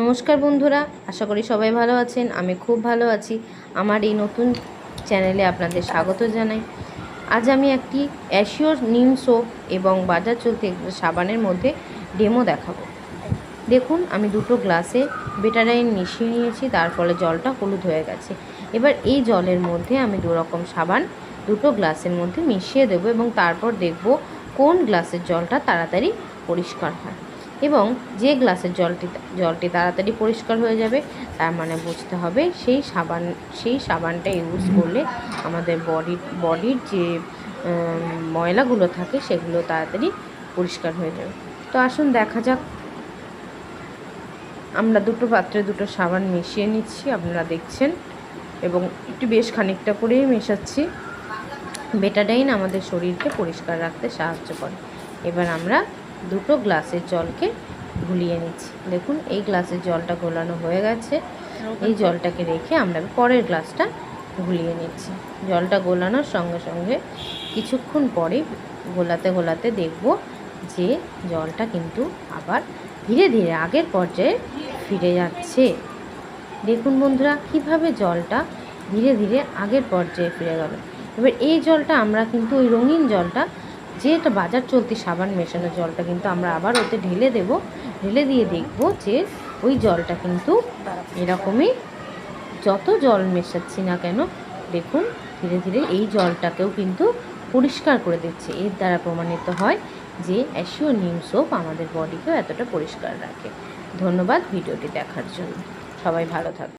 নমস্কার বন্ধুরা, আশা করি সবাই ভালো আছেন। আমি খুব ভালো আছি। আমার এই নতুন চ্যানেলে আপনাদের স্বাগত জানাই। আজ আমি একটি অ্যাশিওর নিম সোপ এবং বাজার চলতি সাবানের মধ্যে ডেমো দেখাবো। দেখুন, আমি দুটো গ্লাসে বেটাডাইন মিশিয়ে নিয়েছি, তার ফলে জলটা হলুদ হয়ে গেছে। এবার এই জলের মধ্যে আমি দু রকম সাবান দুটো গ্লাসের মধ্যে মিশিয়ে দেবো এবং তারপর দেখব কোন গ্লাসের জলটা তাড়াতাড়ি পরিষ্কার হয়। এবং যে গ্লাসের জলটি তাড়াতাড়ি পরিষ্কার হয়ে যাবে, তার মানে বুঝতে হবে সেই সাবানটা ইউজ করলে আমাদের বডির যে ময়লাগুলো থাকে সেগুলো তাড়াতাড়ি পরিষ্কার হয়ে যাবে। তো আসুন দেখা যাক। আমরা দুটো পাত্রে দুটো সাবান মিশিয়ে নিচ্ছি, আপনারা দেখছেন, এবং একটু বেশ খানিকটা করেই মেশাচ্ছি। বেটাডাইন আমাদের শরীরকে পরিষ্কার রাখতে সাহায্য করে। এবার আমরা দুটো গ্লাসের জলকে গুলিয়ে নিচ্ছি। দেখুন, এই গ্লাসের জলটা গোলানো হয়ে গেছে। এই জলটাকে রেখে আমরা পরের গ্লাসটা গুলিয়ে নিচ্ছি। জলটা গোলানোর সঙ্গে সঙ্গে কিছুক্ষণ পরে গোলাতে গোলাতে দেখব যে জলটা কিন্তু আবার ধীরে ধীরে আগের পর্যায়ে ফিরে যাচ্ছে। দেখুন বন্ধুরা, কিভাবে জলটা ধীরে ধীরে আগের পর্যায়ে ফিরে গেল। এবার এই জলটা আমরা কিন্তু ওই রঙিন জলটা, যেটা বাজার চলতি সাবান মেশানো জলটা, কিন্তু আমরা আবার ওতে ঢেলে দেব। ঢেলে দিয়ে দেখব যে ওই জলটা কিন্তু এরকমই, যত জল মেশাচ্ছি না কেন, দেখুন ধীরে ধীরে এই জলটাকেও কিন্তু পরিষ্কার করে দিচ্ছে। এর দ্বারা প্রমাণিত হয় যে অ্যাশিওর নিম সোপ আমাদের বডিকেও এতটা পরিষ্কার রাখে। ধন্যবাদ ভিডিওটি দেখার জন্য। সবাই ভালো থাকবে।